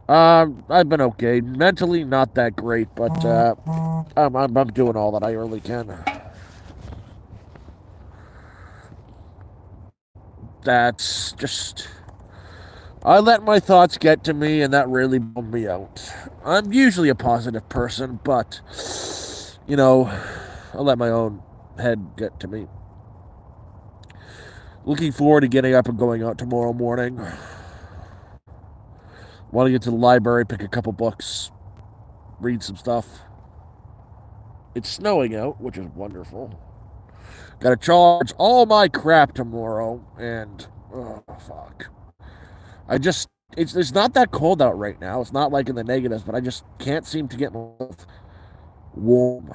I've been okay. Mentally, not that great, but I'm doing all that I really can. That's just. I let my thoughts get to me, and that really bummed me out. I'm usually a positive person, but, you know, I let my own head get to me. Looking forward to getting up and going out tomorrow morning. Want to get to the library, pick a couple books, read some stuff. It's snowing out, which is wonderful. Got to charge all my crap tomorrow, and oh fuck. I just it's not that cold out right now. It's not like in the negatives, but I just can't seem to get myself warm.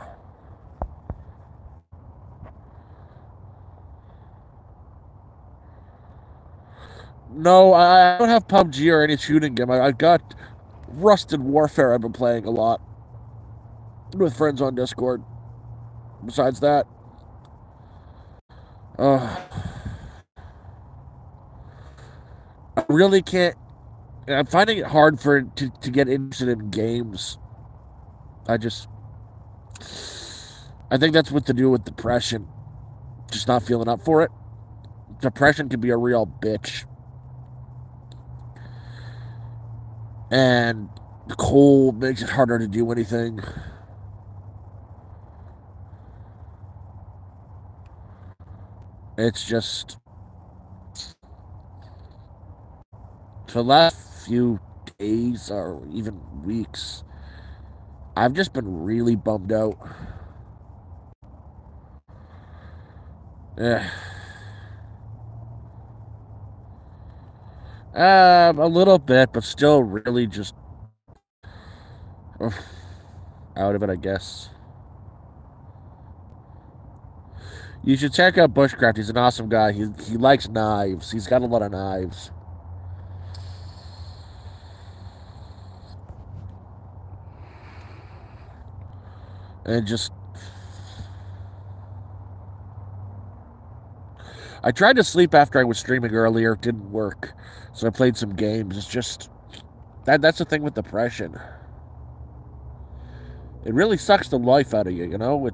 No, I don't have PUBG or any shooting game. I've got Rusted Warfare. I've been playing a lot with friends on Discord. Besides that, uh, I really can't. I'm finding it hard to get interested in games. I just I think that's what to do with depression. Just not feeling up for it. Depression can be a real bitch. And the cold makes it harder to do anything. It's just for the last few days or even weeks, I've just been really bummed out. Eh. A little bit, but still really just uh, out of it, I guess. You should check out Bushcraft. He's an awesome guy. He likes knives. He's got a lot of knives. And just I tried to sleep after I was streaming earlier. It didn't work. So I played some games. It's just that's the thing with depression. It really sucks the life out of you, you know? It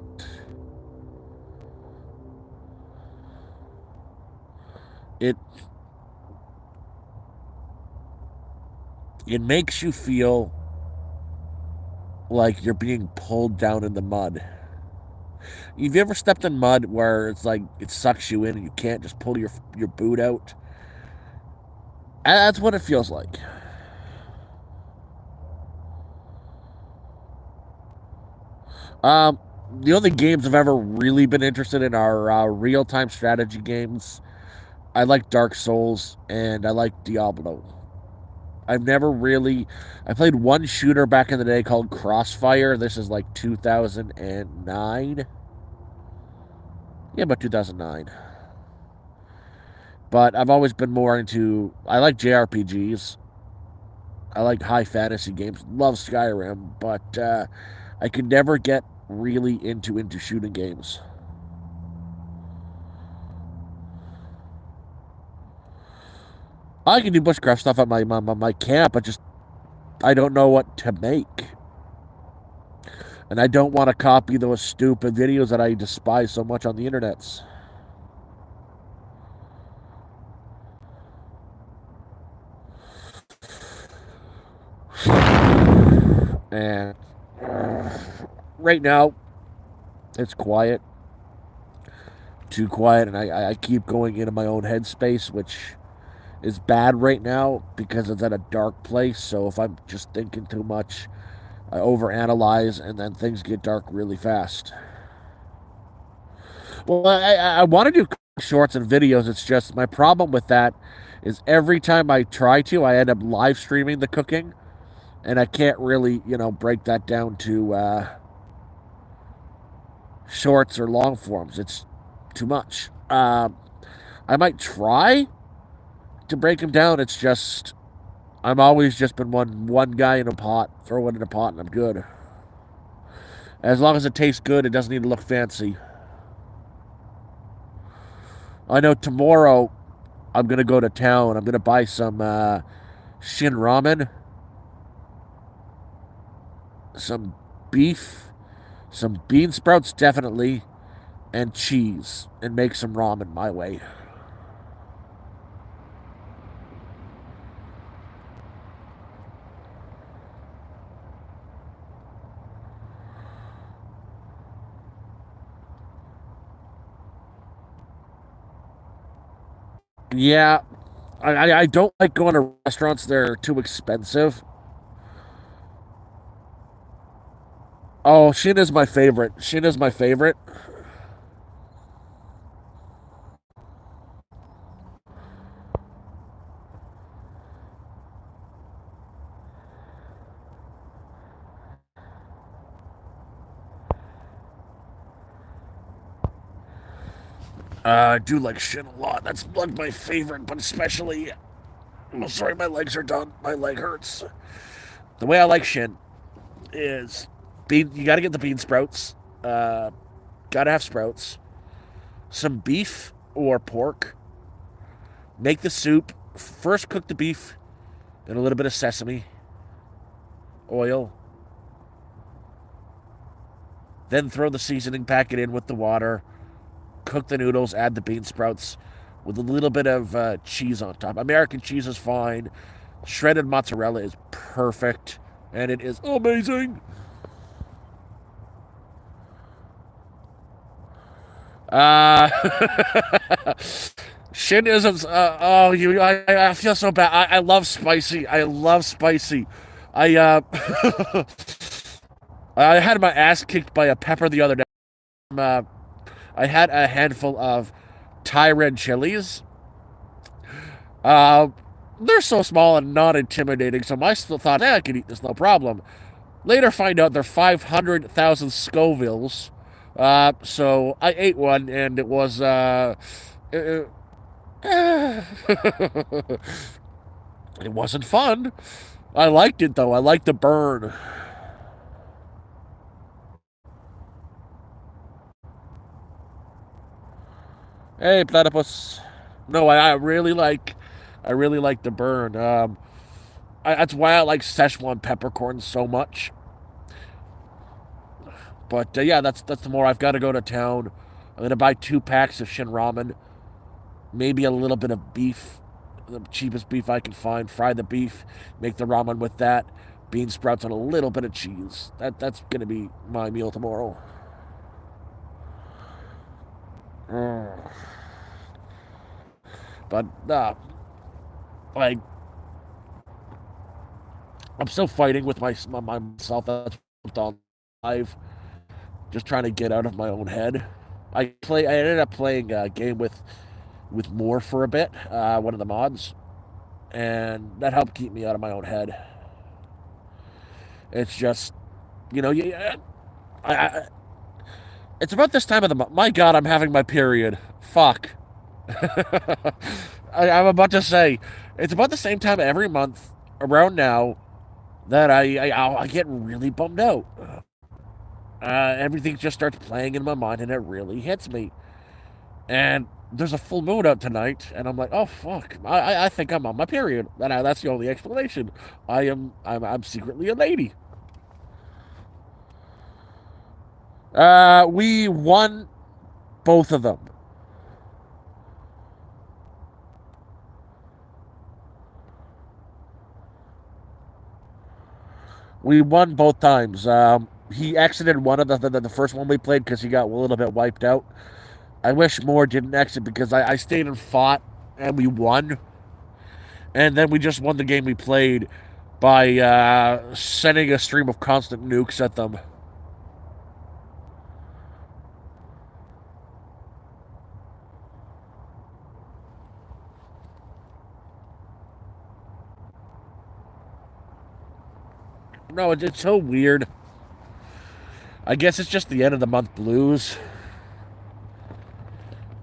it makes you feel like you're being pulled down in the mud. Have you ever stepped in mud where it's like it sucks you in and you can't just pull your boot out? That's what it feels like. Um, the only games I've ever really been interested in are real time strategy games. I like Dark Souls and I like Diablo. I've never really. I played one shooter back in the day called Crossfire. This is like 2009. Yeah, about 2009. But I've always been more into. I like JRPGs. I like high fantasy games. Love Skyrim, but I could never get really into shooting games. I can do bushcraft stuff at my camp. I just I don't know what to make, and I don't want to copy those stupid videos that I despise so much on the internets. And right now, it's quiet, too quiet, and I keep going into my own headspace, which is bad right now because it's at a dark place. So if I'm just thinking too much, I overanalyze, and then things get dark really fast. Well, I want to do shorts and videos. It's just my problem with that is every time I try to, I end up live streaming the cooking, and I can't really, break that down to shorts or long forms. It's too much. I might try to break them down. It's just I'm always just been one guy in a pot, throw it in a pot, and I'm good. As long as it tastes good, it doesn't need to look fancy. I know tomorrow I'm gonna go to town. I'm gonna buy some Shin ramen, some beef, some bean sprouts definitely, and cheese, and make some ramen my way. Yeah, I don't like going to restaurants. They're too expensive. Oh, Shin is my favorite. Shin is my favorite. I do like Shin a lot. That's like my favorite, but especially. Oh, sorry, my legs are done. My leg hurts. The way I like Shin is bean. You got to get the bean sprouts. Uh, got to have sprouts. Some beef or pork. Make the soup. First, cook the beef in a little bit of sesame oil. Then throw the seasoning packet in with the water. Cook the noodles. Add the bean sprouts with a little bit of cheese on top. American cheese is fine. Shredded mozzarella is perfect, and it is amazing. Uh, Shin isn't. Oh, you. I feel so bad. I love spicy. I love spicy. I I had my ass kicked by a pepper the other day. Uh, I had a handful of Thai red chilies. Uh, they're so small and not intimidating, so I still thought, I could eat this no problem. Later, find out they're 500,000 Scovilles. So I ate one, and it was it, it wasn't fun. I liked it though. I liked the burn. Hey, platypus. No, I really like the burn. That's why I like Szechuan peppercorn so much. But yeah, that's the more I've got to go to town. I'm gonna buy 2 packs of Shin Ramen, maybe a little bit of beef, the cheapest beef I can find. Fry the beef, make the ramen with that, bean sprouts and a little bit of cheese. That's gonna be my meal tomorrow. Mm. But like I'm still fighting with myself. That's on live, just trying to get out of my own head. I ended up playing a game with Moore for a bit, one of the mods, and that helped keep me out of my own head. It's just, yeah, I it's about this time of the month. My God, I'm having my period. Fuck. I'm about to say, it's about the same time every month around now that I get really bummed out. Everything just starts playing in my mind, and it really hits me. And there's a full moon out tonight, and I'm like, oh fuck, I think I'm on my period. That's the only explanation. I'm secretly a lady. We won both of them. We won both times. He exited one of the first one we played because he got a little bit wiped out. I wish Moore didn't exit because I stayed and fought and we won. And then we just won the game we played by sending a stream of constant nukes at them. No, it's so weird. I guess it's just the end of the month blues.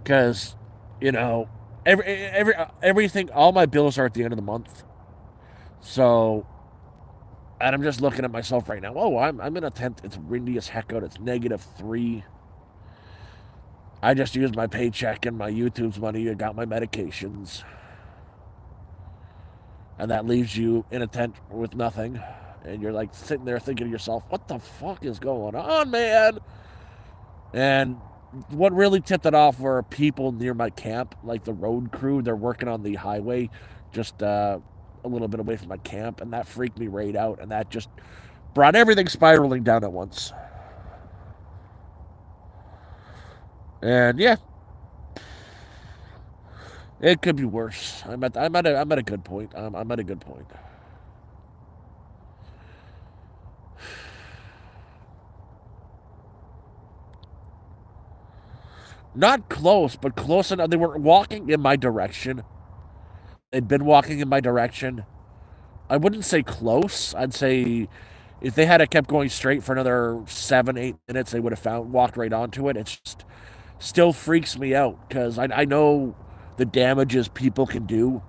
Because, you know, everything, all my bills are at the end of the month. So, and I'm just looking at myself right now. Oh, I'm in a tent. It's windy as heck out. It's -3. I just used my paycheck and my YouTube's money. I got my medications. And that leaves you in a tent with nothing. and you're like sitting there thinking to yourself, what the fuck is going on, man? And what really tipped it off were people near my camp, like the road crew. They're working on the highway just a little bit away from my camp, and that freaked me right out, and that just brought everything spiraling down at once. And yeah, it could be worse. I'm at a good point. I'm at a good point. Not close, but close enough. They were walking in my direction. They'd been walking in my direction. I wouldn't say close. I'd say if they had kept going straight for another 7, 8 minutes, they would have walked right onto it. It's just still freaks me out because I know the damages people can do.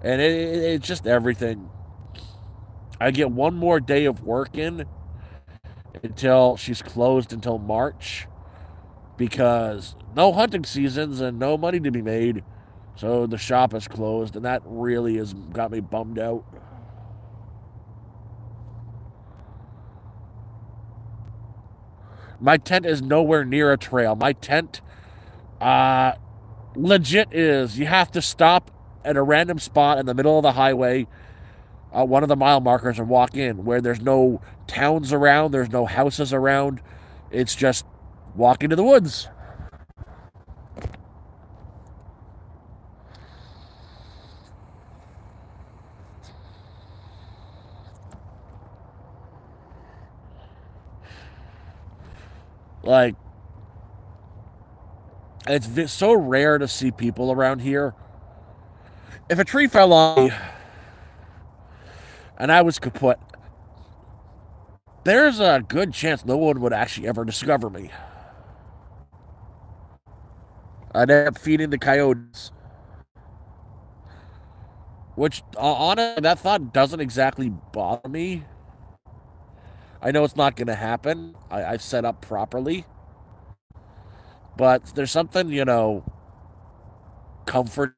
And it's just everything. I get one more day of work in until she's closed until March because no hunting seasons and no money to be made. So the shop is closed, and that really has got me bummed out. My tent is nowhere near a trail. My tent, uh, legit is you have to stop at a random spot in the middle of the highway, one of the mile markers, and walk in where there's no towns around, there's no houses around. It's just walk into the woods. Like, it's so rare to see people around here. If a tree fell on me and I was kaput, there's a good chance no one would actually ever discover me. I'd end up feeding the coyotes. Which, honestly, that thought doesn't exactly bother me. I know it's not going to happen. I've set up properly. But there's something, comfort,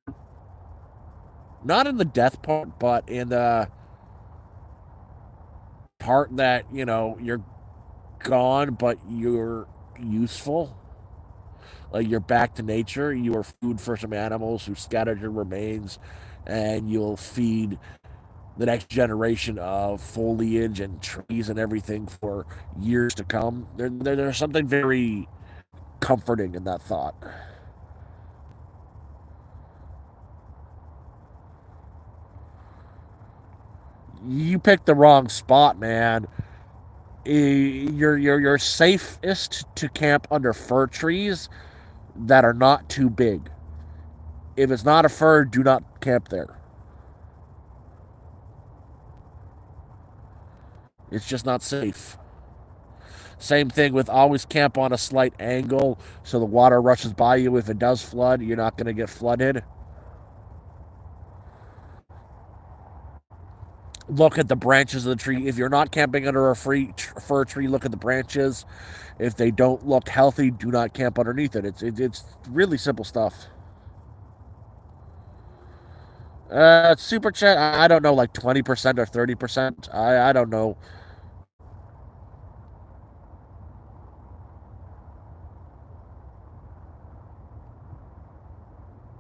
not in the death part, but in the part that, you're gone, but you're useful. Like you're back to nature. You are food for some animals who scattered your remains, and you'll feed the next generation of foliage and trees and everything for years to come. There's something very comforting in that thought. You picked the wrong spot, man. You're safest to camp under fir trees that are not too big. If it's not a fir, do not camp there. It's just not safe. Same thing with always camp on a slight angle so the water rushes by you. If it does flood, you're not going to get flooded. Look at the branches of the tree. If you're not camping under a fir tree, look at the branches. If they don't look healthy, do not camp underneath it. It's really simple stuff. Super chat. I don't know, like 20% or 30%. I don't know.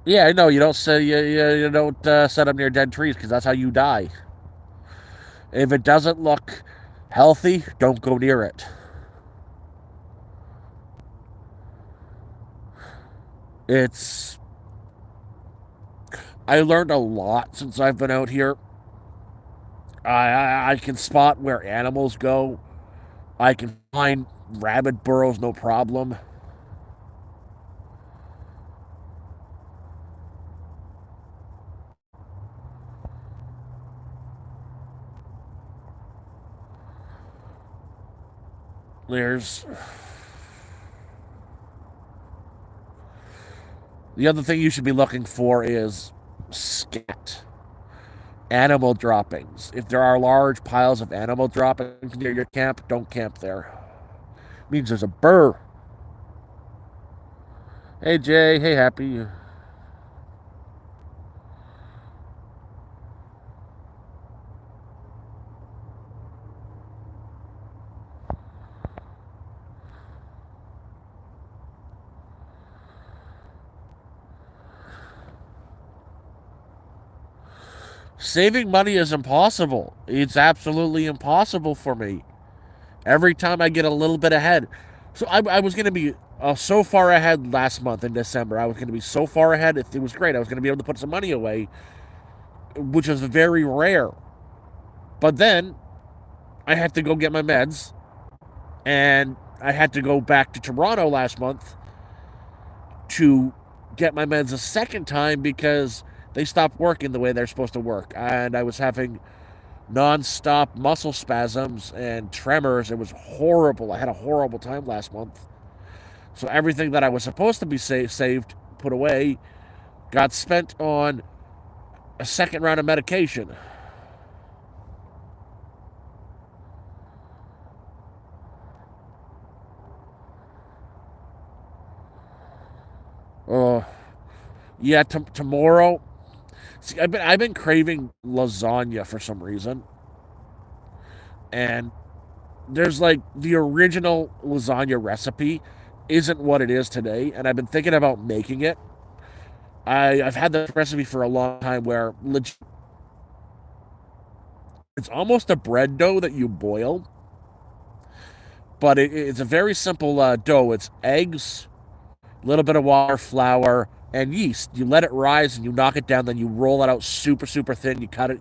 Yeah, I know you don't say you don't set up near dead trees because that's how you die. If it doesn't look healthy, don't go near it. It's I learned a lot since I've been out here. I can spot where animals go. I can find rabbit burrows, no problem. There's The other thing you should be looking for is scat, animal droppings. If there are large piles of animal droppings near your camp, don't camp there. It means there's a burr. Hey Jay, hey Happy. Saving money is impossible. It's absolutely impossible for me. Every time I get a little bit ahead. So I was going to be so far ahead last month in December. I was going to be so far ahead. It was great. I was going to be able to put some money away, which is very rare. But then I had to go get my meds, and I had to go back to Toronto last month to get my meds a second time because they stopped working the way they're supposed to work. And I was having nonstop muscle spasms and tremors. It was horrible. I had a horrible time last month. So everything that I was supposed to be saved, put away, got spent on a second round of medication. Uh, yeah, tomorrow. See, I've been craving lasagna for some reason, and there's like the original lasagna recipe isn't what it is today, and I've been thinking about making it. I've had the recipe for a long time where it's almost a bread dough that you boil, but it's a very simple dough. It's eggs, a little bit of water, flour, and yeast. You let it rise and you knock it down, then you roll it out super, super thin. You cut it,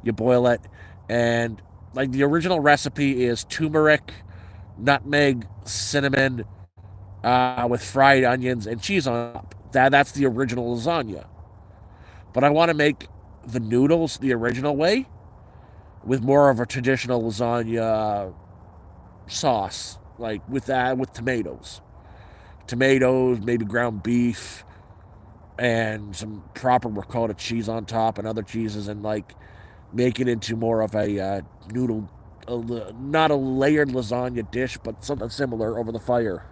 you boil it, and like the original recipe is turmeric, nutmeg, cinnamon, with fried onions and cheese on top. That's the original lasagna. But I want to make the noodles the original way with more of a traditional lasagna sauce, like with tomatoes, maybe ground beef, and some proper ricotta cheese on top and other cheeses, and like make it into more of a noodle, not a layered lasagna dish, but something similar over the fire.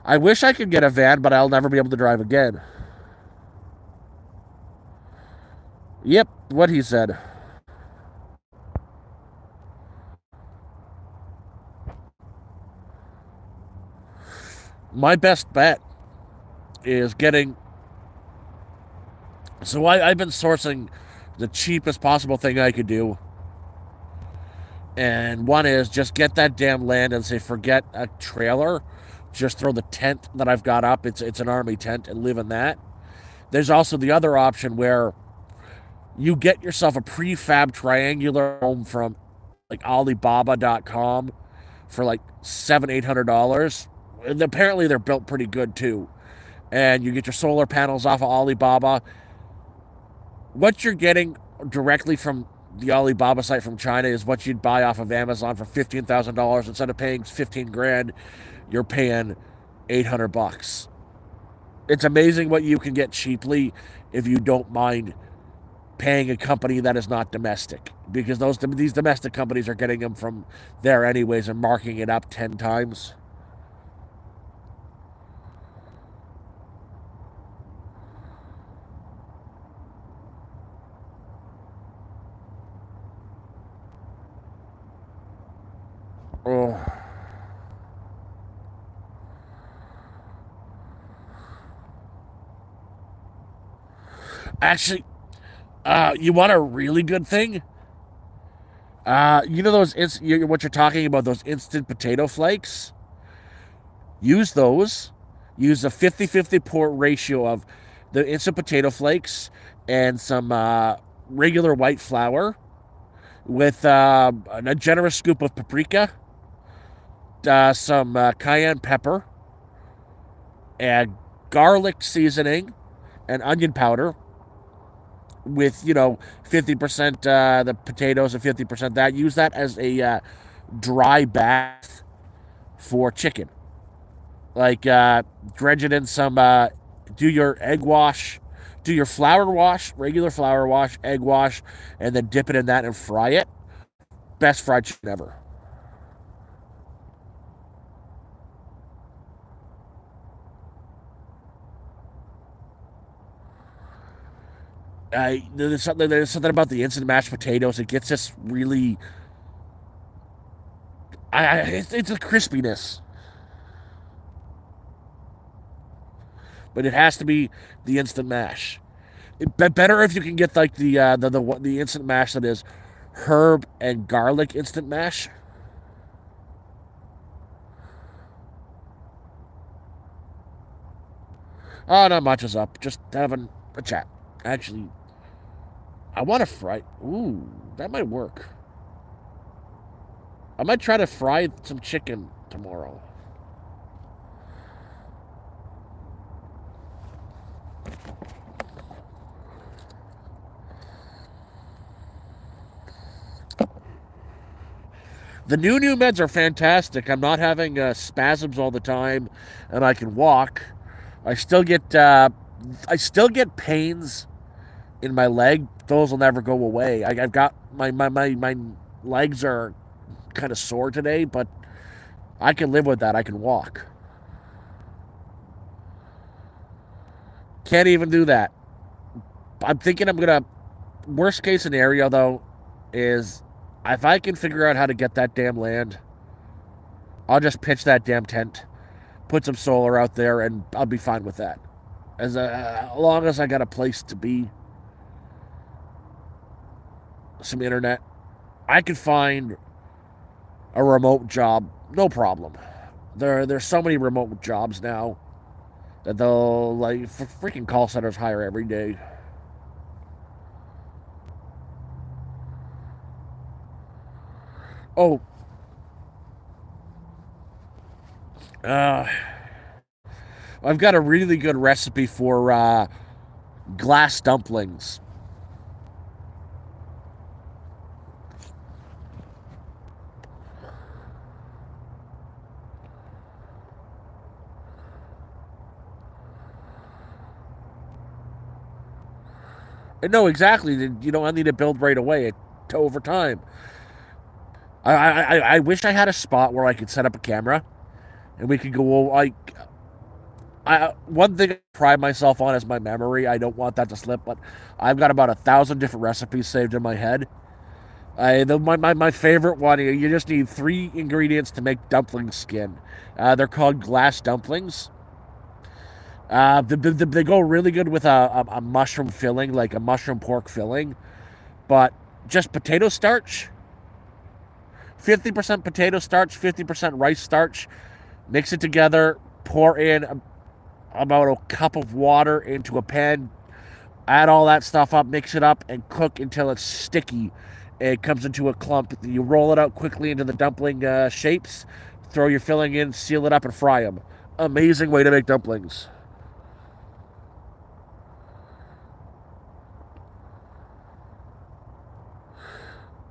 I wish I could get a van, but I'll never be able to drive again. Yep, what he said. My best bet is getting. So I've been sourcing the cheapest possible thing I could do. And one is just get that damn land and say, forget a trailer. Just throw the tent that I've got up. It's an army tent and live in that. There's also the other option where you get yourself a prefab triangular home from like Alibaba.com for like $700-800. And apparently they're built pretty good too. And you get your solar panels off of Alibaba. What you're getting directly from the Alibaba site from China is what you'd buy off of Amazon for $15,000. Instead of paying 15 grand, you're paying $800. It's amazing what you can get cheaply if you don't mind paying a company that is not domestic, because these domestic companies are getting them from there anyways and marking it up 10 times. Oh. Actually, you want a really good thing? You know what you're talking about, those instant potato flakes? Use those. Use a 50-50 port ratio of the instant potato flakes and some regular white flour with a generous scoop of paprika, some cayenne pepper, and garlic seasoning, and onion powder, with 50% the potatoes and 50% that. Use that as a dry bath for chicken. Like dredge it in some. Do your egg wash. Do your flour wash, regular flour wash, egg wash, and then dip it in that and fry it. Best fried chicken ever. There's something about the instant mashed potatoes. It gets this really. It's a crispiness, but it has to be the instant mash. Better if you can get like the instant mash that is herb and garlic instant mash. Oh, not much is up. Just having a chat. Actually, I want to fry. Ooh, that might work. I might try to fry some chicken tomorrow. The new meds are fantastic. I'm not having spasms all the time, and I can walk. I still get I still get pains in my leg. Those will never go away. I've got my legs are kind of sore today, but I can live with that. I can walk. Can't even do that. I'm thinking I'm gonna. Worst case scenario though is if I can figure out how to get that damn land, I'll just pitch that damn tent, put some solar out there, and I'll be fine with that. As long as I got a place to be, some internet, I could find a remote job, no problem. There's so many remote jobs now that they'll like freaking call centers hire every day. Oh, uh, I've got a really good recipe for glass dumplings. And no, exactly. You don't need to build right away. Over time. I wish I had a spot where I could set up a camera and we could go like one thing I pride myself on is my memory. I don't want that to slip, but I've got about 1,000 different recipes saved in my head. My favorite one. You just need three ingredients to make dumpling skin. They're called glass dumplings. They go really good with a mushroom filling, like a mushroom pork filling, but just potato starch. 50% potato starch, 50% rice starch. Mix it together. Pour in about a cup of water into a pan. Add all that stuff up, mix it up, and cook until it's sticky. It comes into a clump. You roll it out quickly into the dumpling shapes. Throw your filling in, seal it up, and fry them. Amazing way to make dumplings.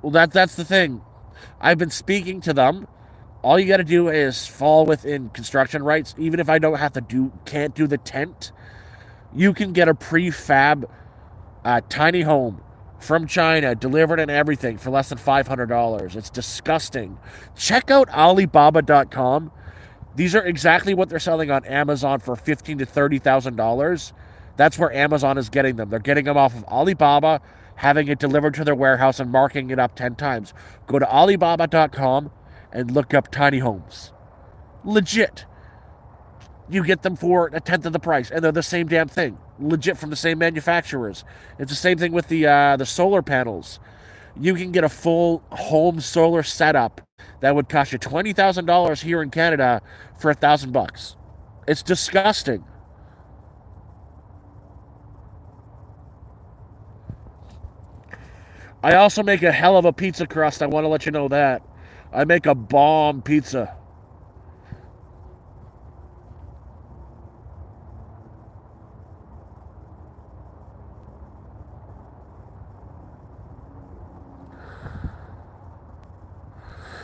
Well, that's the thing. I've been speaking to them. All you got to do is fall within construction rights. Even if I don't have to can't do the tent, you can get a prefab tiny home from China, delivered and everything for less than $500. It's disgusting. Check out Alibaba.com. These are exactly what they're selling on Amazon for $15,000 to $30,000. That's where Amazon is getting them. They're getting them off of Alibaba, having it delivered to their warehouse and marking it up 10 times. Go to Alibaba.com and look up tiny homes. Legit. You get them for a tenth of the price, and they're the same damn thing. Legit from the same manufacturers. It's the same thing with the solar panels. You can get a full home solar setup that would cost you $20,000 here in Canada for $1,000. It's disgusting. I also make a hell of a pizza crust. I want to let you know that. I make a bomb pizza.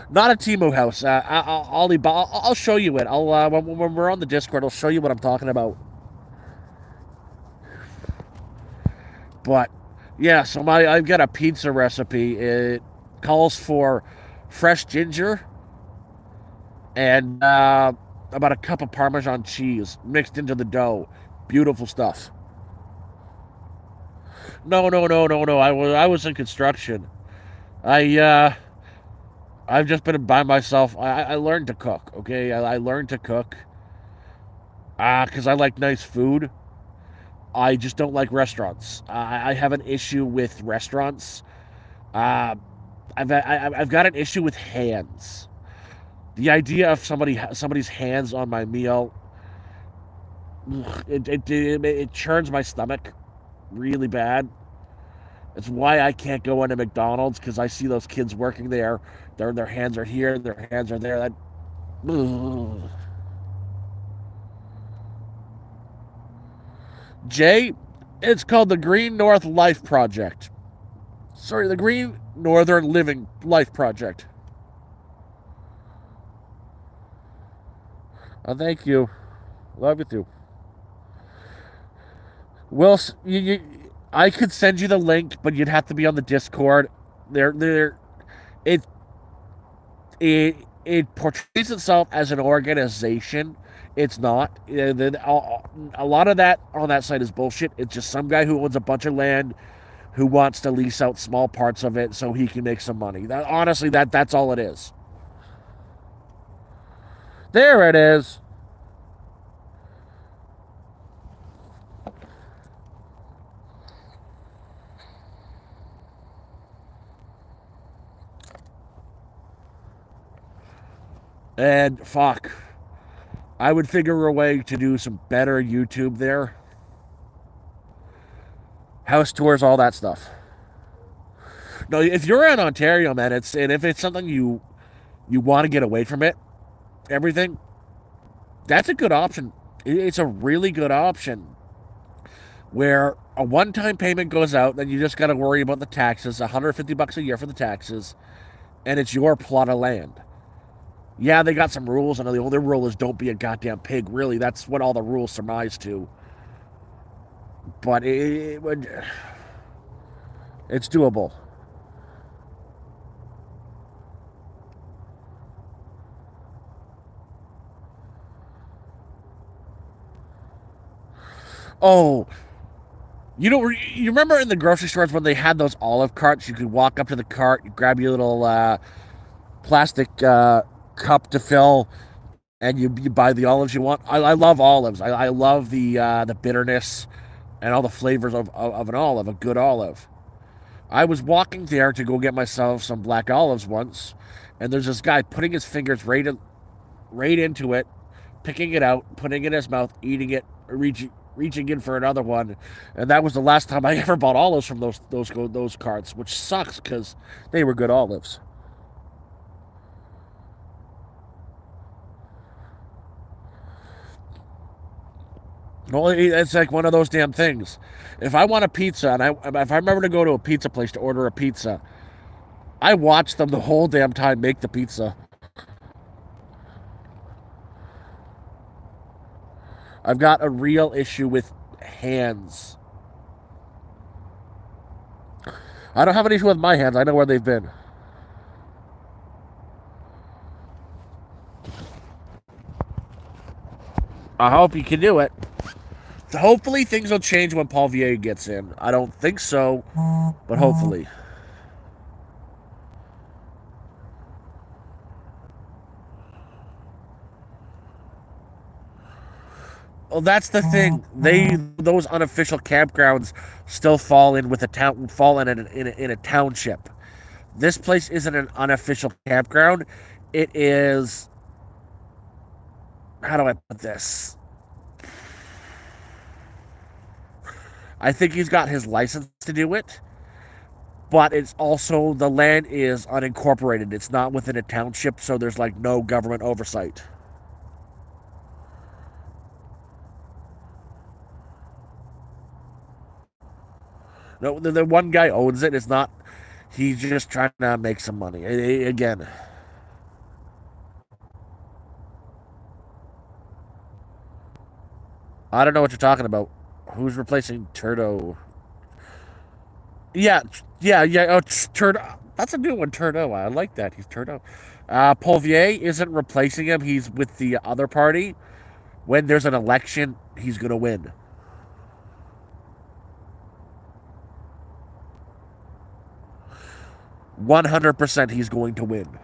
Not a Timu house. I'll show you it. I'll when we're on the Discord, I'll show you what I'm talking about. But yeah, so I've got a pizza recipe. It calls for fresh ginger and about a cup of Parmesan cheese mixed into the dough. Beautiful stuff. No, no, no, no, no. I was in construction. I I've just been by myself. I learned to cook. Okay, I learned to cook. Because I like nice food. I just don't like restaurants. I have an issue with restaurants. Uh, I've got an issue with hands. The idea of somebody's hands on my meal, it churns my stomach really bad. It's why I can't go into McDonald's because I see those kids working there. Their hands are here, their hands are there. That Jay, it's called the Green North Life Project. Sorry, the Green Northern Living Life Project. Thank you. Love you too. Well, I could send you the link, but you'd have to be on the Discord. They're it it it portrays itself as an organization. It's not. A lot of that on that site is bullshit. It's just some guy who owns a bunch of land who wants to lease out small parts of it so he can make some money. Honestly, that's all it is. There it is. And fuck, I would figure a way to do some better YouTube there. House tours, all that stuff. No, if you're in Ontario, man, and if it's something you want to get away from it, everything, that's a good option. It's a really good option where a one-time payment goes out, then you just got to worry about the taxes, $150 a year for the taxes, and it's your plot of land. Yeah, they got some rules, and the only rule is don't be a goddamn pig. Really, that's what all the rules surmise to. But it would, it's doable. Oh, you remember in the grocery stores when they had those olive carts? You could walk up to the cart, you grab your little plastic cup to fill, and you buy the olives you want. I love olives. I love the bitterness and all the flavors of an olive, a good olive. I was walking there to go get myself some black olives once, and there's this guy putting his fingers right into it, picking it out, putting it in his mouth, eating it, reaching in for another one, and that was the last time I ever bought olives from those carts, which sucks because they were good olives. Well, it's like one of those damn things. If I want a pizza and if I remember to go to a pizza place to order a pizza, I watch them the whole damn time make the pizza. I've got a real issue with hands. I don't have an issue with my hands. I know where they've been. I hope you can do it. Hopefully things will change when Paul Vier gets in. I don't think so, but hopefully. Well, that's the thing. Those unofficial campgrounds still fall in a township. This place isn't an unofficial campground. It is. How do I put this? I think he's got his license to do it, but it's also the land is unincorporated. It's not within a township, so there's like no government oversight. No, the one guy owns it. It's not. He's just trying to make some money. Again, I don't know what you're talking about. Who's replacing Turdo? Yeah, yeah. Oh, Turdo. That's a new one, Turdo. I like that. He's Turdo. Polvier isn't replacing him. He's with the other party. When there's an election, he's gonna win. 100% he's going to win.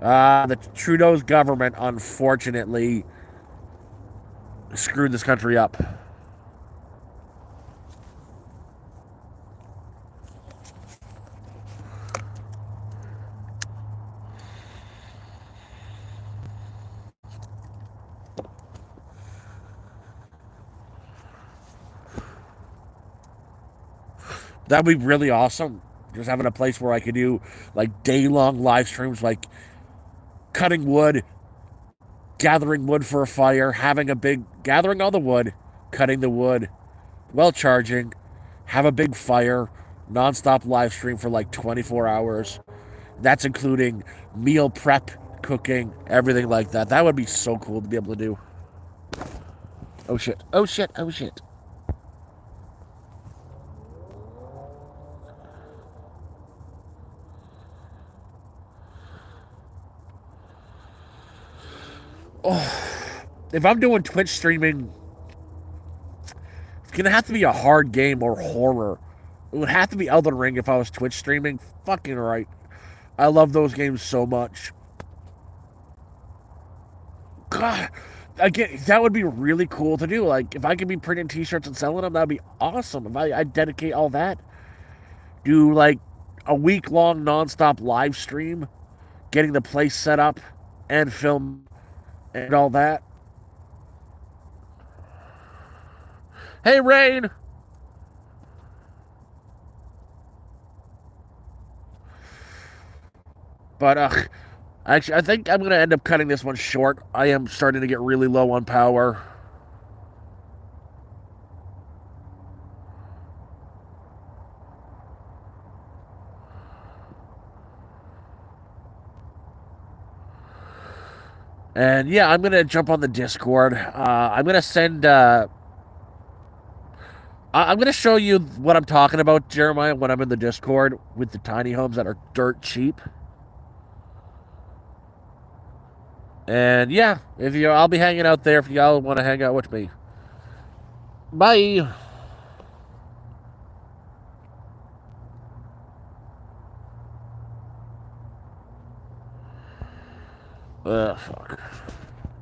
The Trudeau's government, unfortunately, screwed this country up. That'd be really awesome. Just having a place where I could do like day long live streams, like cutting wood, gathering wood for a fire, having a big gathering all the wood, cutting the wood, while charging, have a big fire, nonstop live stream for like 24 hours. That's including meal prep, cooking, everything like that. That would be so cool to be able to do. Oh shit. Oh shit. Oh shit. If I'm doing Twitch streaming, it's gonna have to be a hard game or horror. It would have to be Elden Ring if I was Twitch streaming. Fucking right. I love those games so much. God, again, that would be really cool to do. Like, if I could be printing T-shirts and selling them, that'd be awesome. If I dedicate all that, do like a week long nonstop live stream, getting the place set up and film and all that. Hey, Rain. But actually, I think I'm gonna end up cutting this one short. I am starting to get really low on power. And yeah, I'm gonna jump on the Discord. I'm gonna send. I'm gonna show you what I'm talking about, Jeremiah, when I'm in the Discord with the tiny homes that are dirt cheap. And yeah, if you, I'll be hanging out there if y'all want to hang out with me. Bye. Fuck.